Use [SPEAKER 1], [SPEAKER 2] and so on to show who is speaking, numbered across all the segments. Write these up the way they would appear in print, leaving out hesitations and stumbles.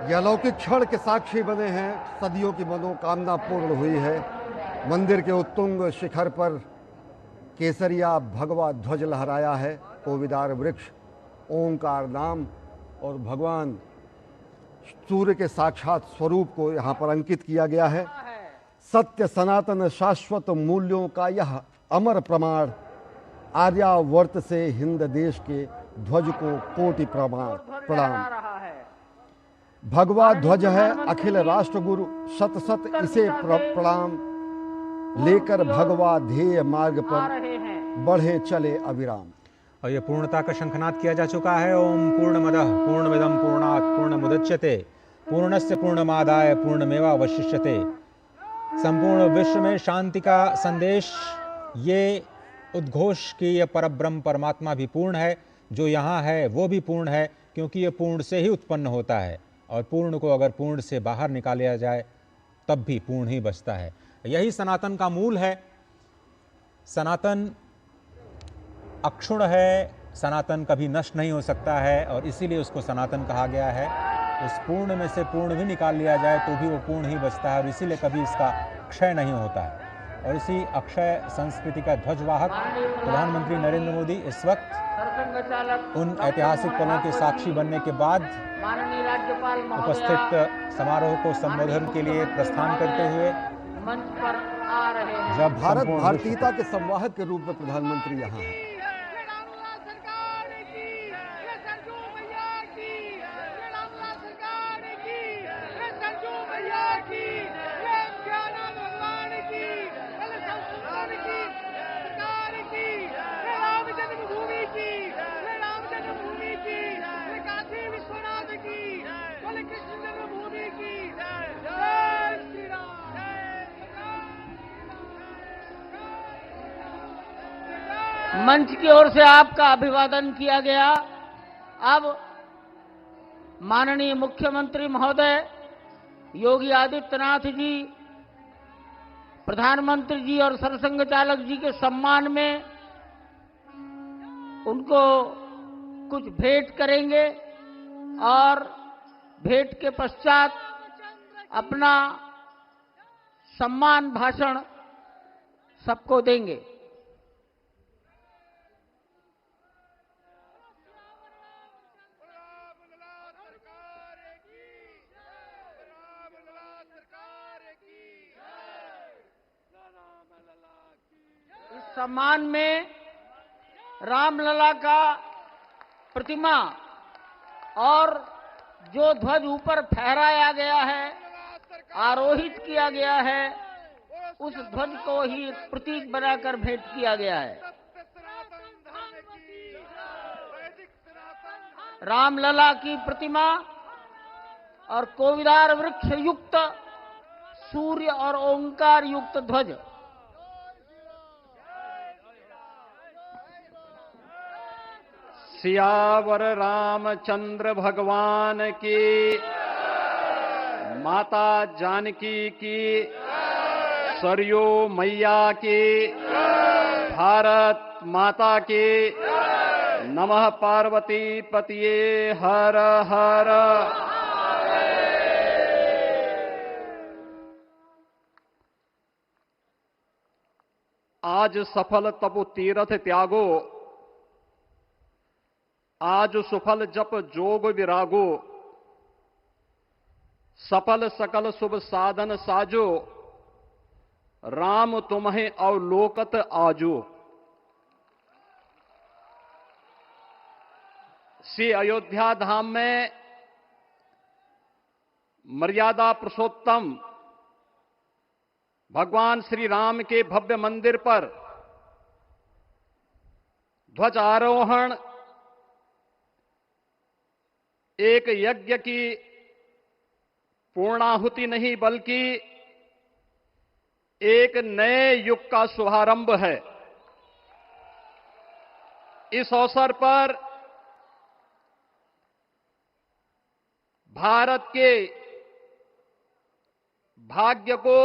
[SPEAKER 1] ये अलौकिक क्षण के साक्षी बने हैं। सदियों की मनोकामना पूर्ण हुई है। मंदिर के उत्तुंग शिखर पर केसरिया भगवा ध्वज लहराया है। कोविदार वृक्ष, ओंकार नाम और भगवान सूर्य के साक्षात स्वरूप को यहाँ पर अंकित किया गया है। सत्य सनातन शाश्वत मूल्यों का यह अमर प्रमाण, आर्यावर्त से हिंद देश के ध्वज को कोटि प्रणाम। भगवा ध्वज है अखिल राष्ट्रगुरु, शत शत इसे प्रणाम। लेकर भगवा ध्येय मार्ग पर बढ़े चले अविराम।
[SPEAKER 2] और ये पूर्णता का शंखनाद किया जा चुका है। ओम पूर्णमदः पूर्णमिदं पूर्णात् पूर्णमुदच्यते पूर्णस्य पूर्णमादाय पूर्णमेवावशिष्यते। संपूर्ण विश्व में शांति का संदेश, ये उद्घोष कि ये परब्रह्म परमात्मा भी पूर्ण है, जो यहाँ है वो भी पूर्ण है, क्योंकि ये पूर्ण से ही उत्पन्न होता है और पूर्ण को अगर पूर्ण से बाहर निकाला जाए तब भी पूर्ण ही बचता है। यही सनातन का मूल है। सनातन अक्षुण्ण है, सनातन कभी नष्ट नहीं हो सकता है और इसीलिए उसको सनातन कहा गया है। उस पूर्ण में से पूर्ण भी निकाल लिया जाए तो भी वो पूर्ण ही बचता है और इसीलिए कभी इसका क्षय नहीं होता है। और इसी अक्षय संस्कृति का ध्वजवाहक प्रधानमंत्री नरेंद्र मोदी इस वक्त उन ऐतिहासिक पलों के साक्षी बनने के बाद उपस्थित समारोह को संबोधन के लिए प्रस्थान करते हुए
[SPEAKER 3] मंच पर आ रहे हैं।
[SPEAKER 1] जब भारत भारतीयता के संवाहक के रूप में प्रधानमंत्री यहाँ हैं।
[SPEAKER 3] मंच की ओर से आपका अभिवादन किया गया। अब माननीय मुख्यमंत्री महोदय योगी आदित्यनाथ जी, प्रधानमंत्री जी और सरसंघ चालक जी के सम्मान में उनको कुछ भेंट करेंगे और भेंट के पश्चात अपना सम्मान भाषण सबको देंगे। इस सम्मान में रामलला का प्रतिमा और जो ध्वज ऊपर फहराया गया है, आरोहित किया गया है, उस ध्वज को ही प्रतीक बनाकर भेंट किया गया है। रामलला की प्रतिमा और कोविदार वृक्ष युक्त सूर्य और ओंकार युक्त ध्वज।
[SPEAKER 4] सियावर रामचंद्र भगवान की, माता जानकी की, सरयू मैया की, भारत माता की, नमः पार्वती पतिये हर हर। आज सफल तपु तीरथ त्यागो, आज सुफल जप जोग विरागो, सफल सकल शुभ साधन साजो, राम तुम्हें अवलोकत आजो। श्री अयोध्या धाम में मर्यादा पुरुषोत्तम भगवान श्री राम के भव्य मंदिर पर ध्वजारोहण एक यज्ञ की पूर्णाहुति नहीं बल्कि एक नए युग का शुभारंभ है। इस अवसर पर भारत के भाग्य को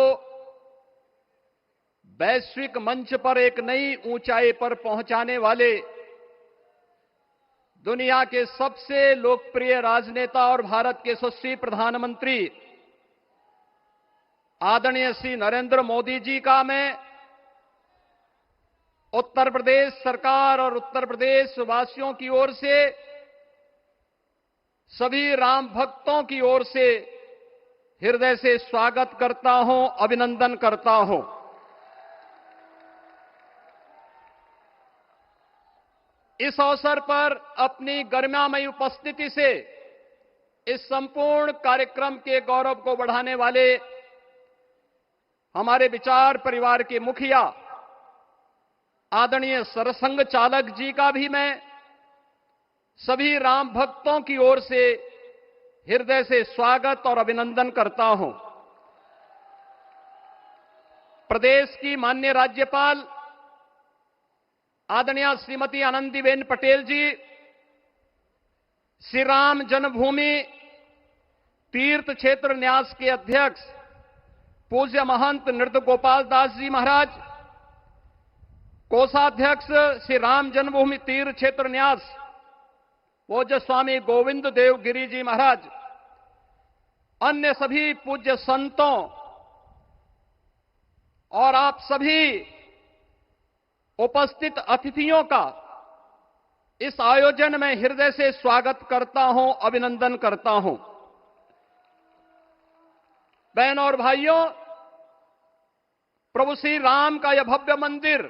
[SPEAKER 4] वैश्विक मंच पर एक नई ऊंचाई पर पहुंचाने वाले दुनिया के सबसे लोकप्रिय राजनेता और भारत के यशस्वी प्रधानमंत्री आदरणीय श्री नरेंद्र मोदी जी का मैं उत्तर प्रदेश सरकार और उत्तर प्रदेश वासियों की ओर से, सभी राम भक्तों की ओर से हृदय से स्वागत करता हूं, अभिनंदन करता हूं। इस अवसर पर अपनी गरिमामयी उपस्थिति से इस संपूर्ण कार्यक्रम के गौरव को बढ़ाने वाले हमारे विचार परिवार के मुखिया आदरणीय सरसंघ चालक जी का भी मैं सभी राम भक्तों की ओर से हृदय से स्वागत और अभिनंदन करता हूं। प्रदेश की माननीय राज्यपाल आदरणीय श्रीमती आनंदीबेन पटेल जी, श्री राम जन्मभूमि तीर्थ क्षेत्र न्यास के अध्यक्ष पूज्य महंत नृत्य गोपाल दास जी महाराज, कोषाध्यक्ष श्री राम जन्मभूमि तीर्थ क्षेत्र न्यास पूज्य स्वामी गोविंद देव गिरी जी महाराज, अन्य सभी पूज्य संतों और आप सभी उपस्थित अतिथियों का इस आयोजन में हृदय से स्वागत करता हूं, अभिनंदन करता हूं। बहनों और भाइयों, प्रभु श्री राम का यह भव्य मंदिर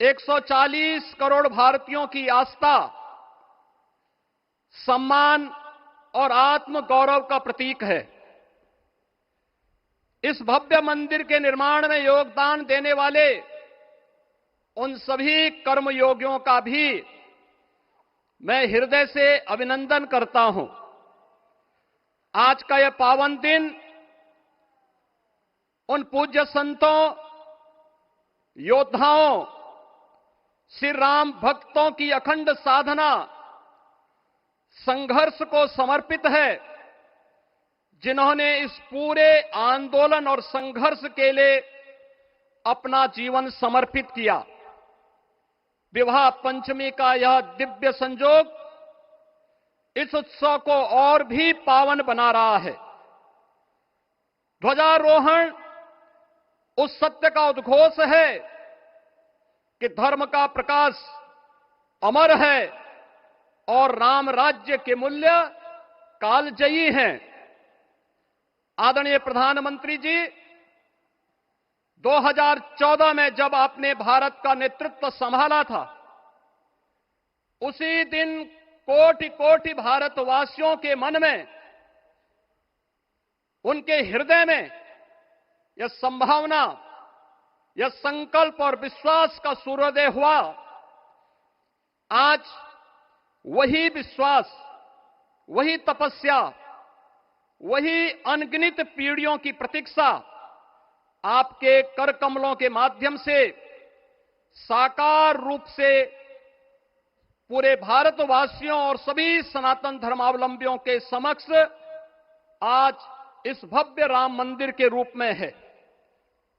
[SPEAKER 4] 140 करोड़ भारतीयों की आस्था, सम्मान और आत्म गौरव का प्रतीक है। इस भव्य मंदिर के निर्माण में योगदान देने वाले उन सभी कर्मयोगियों का भी मैं हृदय से अभिनंदन करता हूं। आज का यह पावन दिन उन पूज्य संतों, योद्धाओं, श्री राम भक्तों की अखंड साधना, संघर्ष को समर्पित है, जिन्होंने इस पूरे आंदोलन और संघर्ष के लिए अपना जीवन समर्पित किया। विवाह पंचमी का यह दिव्य संयोग इस उत्सव को और भी पावन बना रहा है। ध्वजारोहण उस सत्य का उद्घोष है कि धर्म का प्रकाश अमर है और राम राज्य के मूल्य कालजयी हैं। आदरणीय प्रधानमंत्री जी, 2014 में जब आपने भारत का नेतृत्व संभाला था, उसी दिन कोटि कोटि भारतवासियों के मन में, उनके हृदय में यह संभावना, यह संकल्प और विश्वास का सूर्योदय हुआ। आज वही विश्वास, वही तपस्या, वही अनगिनत पीढ़ियों की प्रतीक्षा आपके कर कमलों के माध्यम से साकार रूप से पूरे भारतवासियों और सभी सनातन धर्मावलंबियों के समक्ष आज इस भव्य राम मंदिर के रूप में है।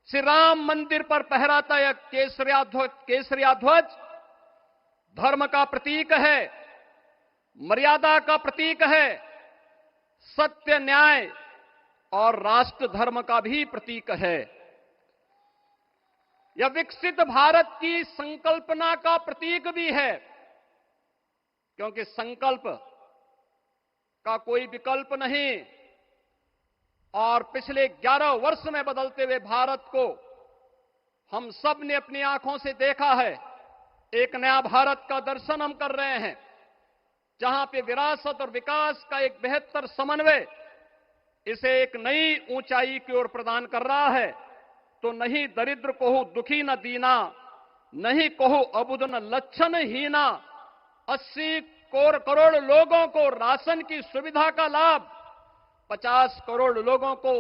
[SPEAKER 4] श्री राम मंदिर पर फहराता यह केसरिया ध्वज धर्म का प्रतीक है, मर्यादा का प्रतीक है, सत्य, न्याय और राष्ट्र धर्म का भी प्रतीक है। यह विकसित भारत की संकल्पना का प्रतीक भी है, क्योंकि संकल्प का कोई विकल्प नहीं। और पिछले 11 वर्ष में बदलते हुए भारत को हम सब ने अपनी आंखों से देखा है। एक नया भारत का दर्शन हम कर रहे हैं, जहां पे विरासत और विकास का एक बेहतर समन्वय इसे एक नई ऊंचाई की ओर प्रदान कर रहा है। तो नहीं दरिद्र को दुखी न दीना, नहीं कहो अबुद न लक्षण हीना। 80 करोड़ लोगों को राशन की सुविधा का लाभ, 50 करोड़ लोगों को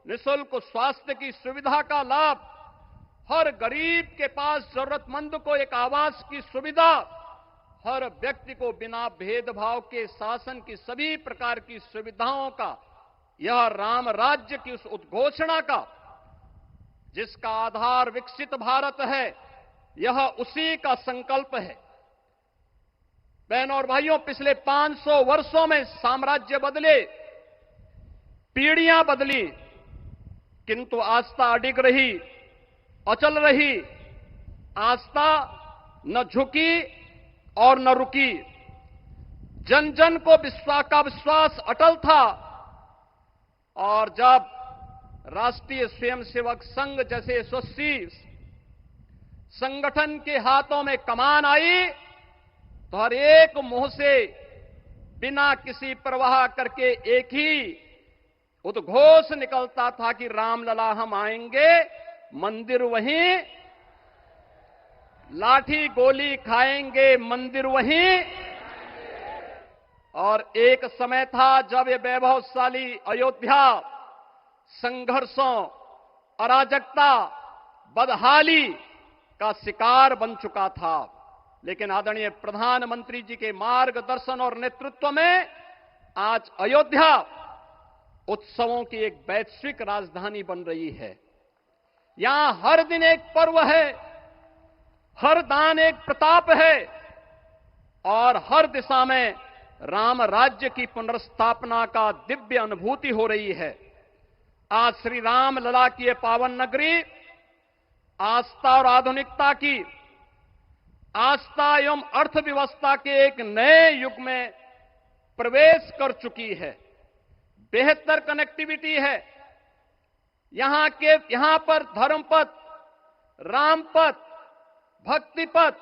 [SPEAKER 4] निःशुल्क स्वास्थ्य की सुविधा का लाभ, हर गरीब के पास जरूरतमंद को एक आवास की सुविधा, हर व्यक्ति को बिना भेदभाव के शासन की सभी प्रकार की सुविधाओं का, यह राम राज्य की उस उद्घोषणा का जिसका आधार विकसित भारत है, यह उसी का संकल्प है। बहनों और भाइयों, पिछले 500 वर्षों में साम्राज्य बदले, पीढ़ियां बदली, किंतु आस्था अडिग रही, अचल रही। आस्था न झुकी और न रुकी। जन जन को विश्वास अटल था। और जब राष्ट्रीय स्वयंसेवक संघ जैसे यशस्वी संगठन के हाथों में कमान आई तो हर एक मुंह से बिना किसी परवाह करके एक ही उद्घोष निकलता था कि रामलला हम आएंगे, मंदिर वहीं, लाठी गोली खाएंगे, मंदिर वहीं। और एक समय था जब ये वैभवशाली अयोध्या संघर्षों, अराजकता, बदहाली का शिकार बन चुका था। लेकिन आदरणीय प्रधानमंत्री जी के मार्गदर्शन और नेतृत्व में आज अयोध्या उत्सवों की एक वैश्विक राजधानी बन रही है। यहां हर दिन एक पर्व है, हर दान एक प्रताप है और हर दिशा में राम राज्य की पुनर्स्थापना का दिव्य अनुभूति हो रही है। आज श्री राम लला की ये पावन नगरी आस्था और आधुनिकता की, आस्था एवं अर्थव्यवस्था के एक नए युग में प्रवेश कर चुकी है। बेहतर कनेक्टिविटी है। यहां पर धर्मपथ, रामपथ, भक्तिपथ,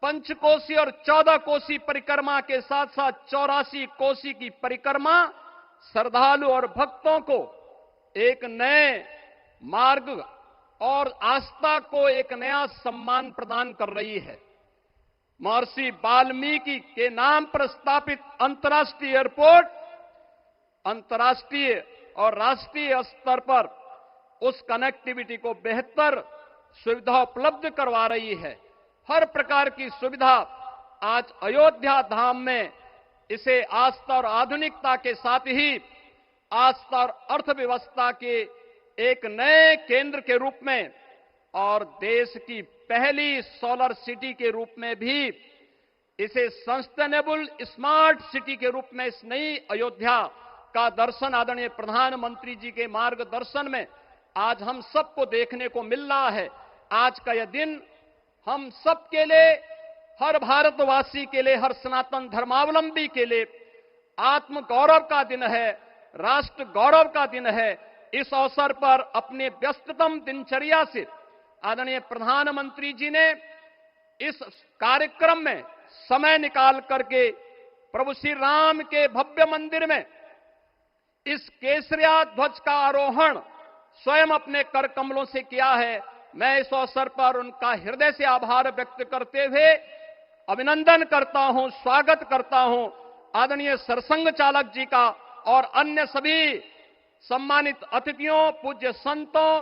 [SPEAKER 4] पंचकोसी और 14 कोसी परिक्रमा के साथ साथ 84 कोसी की परिक्रमा श्रद्धालु और भक्तों को एक नए मार्ग और आस्था को एक नया सम्मान प्रदान कर रही है। महर्षि वाल्मीकि के नाम पर स्थापित अंतर्राष्ट्रीय एयरपोर्ट अंतर्राष्ट्रीय और राष्ट्रीय स्तर पर उस कनेक्टिविटी को बेहतर सुविधा उपलब्ध करवा रही है। हर प्रकार की सुविधा आज अयोध्या धाम में इसे आस्था और आधुनिकता के साथ ही आस्था और अर्थव्यवस्था के एक नए केंद्र के रूप में और देश की पहली सोलर सिटी के रूप में भी, इसे सस्टेनेबल स्मार्ट सिटी के रूप में इस नई अयोध्या का दर्शन आदरणीय प्रधानमंत्री जी के मार्गदर्शन में आज हम सबको देखने को मिल रहा है। आज का यह दिन हम सबके लिए, हर भारतवासी के लिए, हर सनातन धर्मावलंबी के लिए आत्म गौरव का दिन है, राष्ट्र गौरव का दिन है। इस अवसर पर अपने व्यस्ततम दिनचर्या से आदरणीय प्रधानमंत्री जी ने इस कार्यक्रम में समय निकाल करके प्रभु श्री राम के भव्य मंदिर में इस केसरिया ध्वज का आरोहण स्वयं अपने कर कमलों से किया है। मैं इस अवसर पर उनका हृदय से आभार व्यक्त करते हुए अभिनंदन करता हूं, स्वागत करता हूं आदरणीय सरसंघ चालक जी का और अन्य सभी सम्मानित अतिथियों, पूज्य संतों,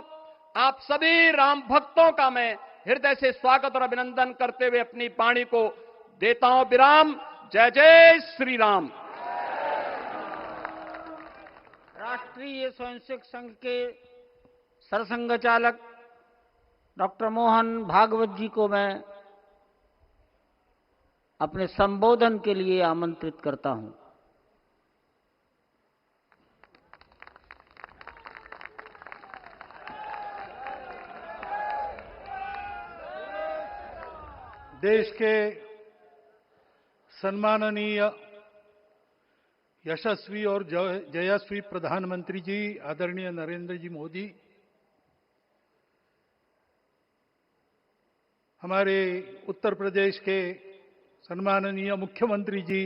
[SPEAKER 4] आप सभी राम भक्तों का मैं हृदय से स्वागत और अभिनंदन करते हुए अपनी वाणी को देता हूं विराम। जय जय श्री राम।
[SPEAKER 3] राष्ट्रीय स्वयंसेवक संघ के सरसंघ चालक डॉक्टर मोहन भागवत जी को मैं अपने संबोधन के लिए आमंत्रित करता हूं।
[SPEAKER 5] देश के सम्माननीय यशस्वी और जयस्वी प्रधानमंत्री जी आदरणीय नरेंद्र जी मोदी, हमारे उत्तर प्रदेश के सम्माननीय मुख्यमंत्री जी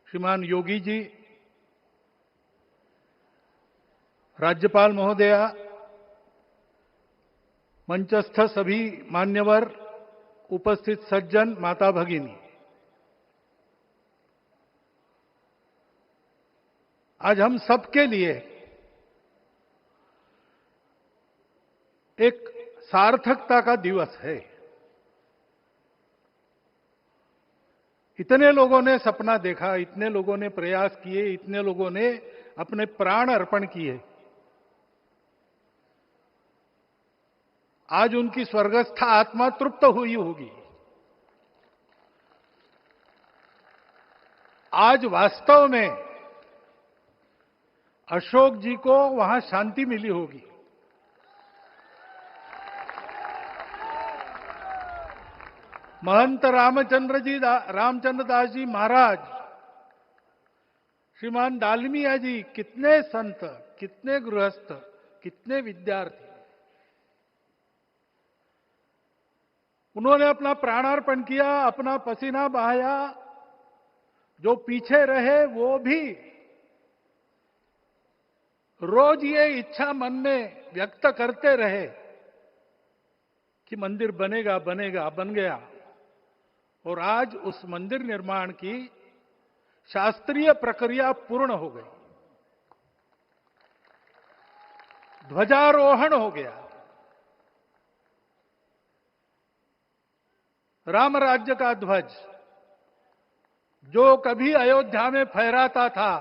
[SPEAKER 5] श्रीमान योगी जी, राज्यपाल महोदया, मंचस्थ सभी मान्यवर, उपस्थित सज्जन, माता भगिनी, आज हम सबके लिए एक सार्थकता का दिवस है। इतने लोगों ने सपना देखा, इतने लोगों ने प्रयास किए, इतने लोगों ने अपने प्राण अर्पण किए। आज उनकी स्वर्गस्थ आत्मा तृप्त हुई होगी। आज वास्तव में अशोक जी को वहां शांति मिली होगी। महंत रामचंद्र दास जी महाराज, श्रीमान डालमिया जी, कितने संत, कितने गृहस्थ, कितने विद्यार्थी, उन्होंने अपना प्राणार्पण किया, अपना पसीना बहाया। जो पीछे रहे वो भी रोज ये इच्छा मन में व्यक्त करते रहे कि मंदिर बनेगा बनेगा, बन गया। और आज उस मंदिर निर्माण की शास्त्रीय प्रक्रिया पूर्ण हो गई, ध्वजारोहण हो गया। राम राज्य का ध्वज जो कभी अयोध्या में फहराता था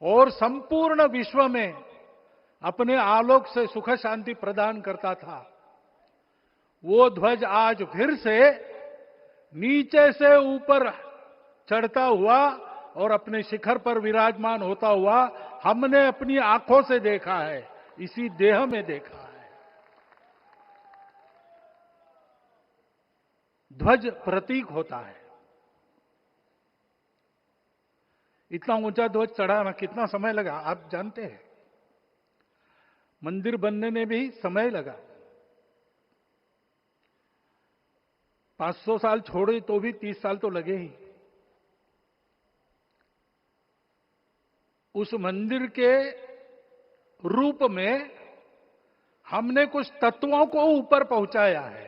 [SPEAKER 5] और संपूर्ण विश्व में अपने आलोक से सुख शांति प्रदान करता था, वो ध्वज आज फिर से नीचे से ऊपर चढ़ता हुआ और अपने शिखर पर विराजमान होता हुआ हमने अपनी आंखों से देखा है, इसी देह में देखा है। ध्वज प्रतीक होता है। इतना ऊंचा ध्वज चढ़ाना कितना समय लगा आप जानते हैं। मंदिर बनने में भी समय लगा, 500 साल छोड़े तो भी 30 साल तो लगे ही। उस मंदिर के रूप में हमने कुछ तत्वों को ऊपर पहुंचाया है।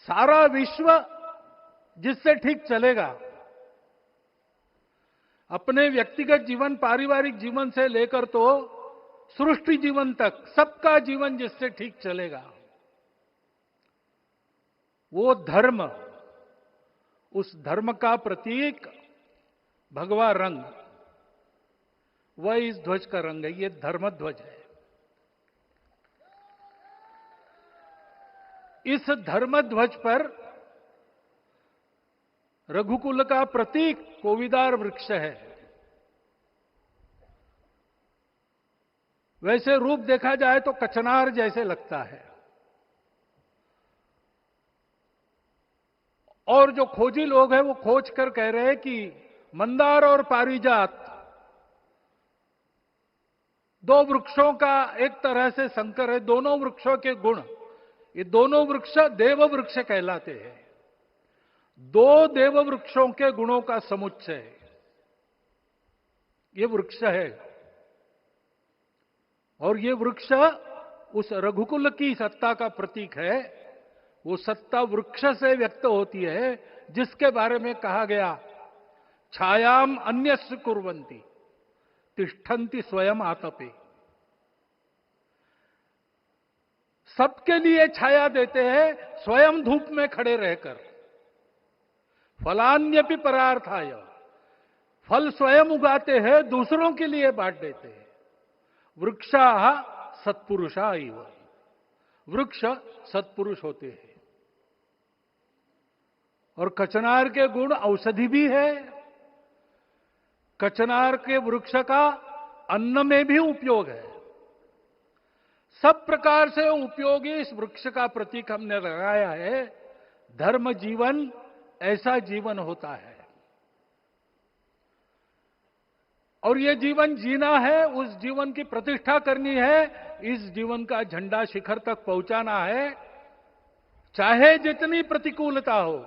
[SPEAKER 5] सारा विश्व जिससे ठीक चलेगा, अपने व्यक्तिगत जीवन, पारिवारिक जीवन से लेकर तो सृष्टि जीवन तक सबका जीवन जिससे ठीक चलेगा, वो धर्म, उस धर्म का प्रतीक भगवा रंग, वह इस ध्वज का रंग है। ये धर्म ध्वज है। इस धर्म ध्वज पर रघुकुल का प्रतीक कोविदार वृक्ष है। वैसे रूप देखा जाए तो कचनार जैसे लगता है। और जो खोजी लोग हैं वो खोज कर कह रहे हैं कि मंदार और पारिजात दो वृक्षों का एक तरह से संकर है। दोनों वृक्षों के गुण, ये दोनों वृक्ष देव वृक्ष कहलाते हैं। दो देव वृक्षों के गुणों का समुच्चय ये वृक्ष है। और ये वृक्ष उस रघुकुल की सत्ता का प्रतीक है। वो सत्ता वृक्ष से व्यक्त होती है, जिसके बारे में कहा गया, छायाम अन्यस्य कुर्वन्ति तिष्ठन्ति स्वयं आतपे। सबके लिए छाया देते हैं, स्वयं धूप में खड़े रहकर। फलान्यपि परार्थाय, फल स्वयं उगाते हैं, दूसरों के लिए बांट देते हैं। वृक्षा सत्पुरुषा इव, वृक्ष सत्पुरुष होते हैं। और कचनार के गुण औषधि भी है। कचनार के वृक्ष का अन्न में भी उपयोग है। सब प्रकार से उपयोगी इस वृक्ष का प्रतीक हमने लगाया है। धर्म जीवन ऐसा जीवन होता है। और ये जीवन जीना है, उस जीवन की प्रतिष्ठा करनी है, इस जीवन का झंडा शिखर तक पहुंचाना है। चाहे जितनी प्रतिकूलता हो,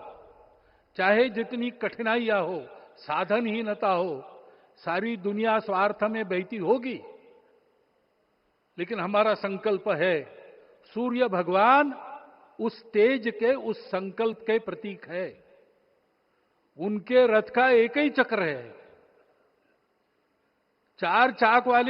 [SPEAKER 5] चाहे जितनी कठिनाइयां हो, साधनहीनता हो, सारी दुनिया स्वार्थ में बहती होगी, लेकिन हमारा संकल्प है, सूर्य भगवान उस तेज के, उस संकल्प के प्रतीक है। उनके रथ का एक ही चक्र है। 4 चाक वाली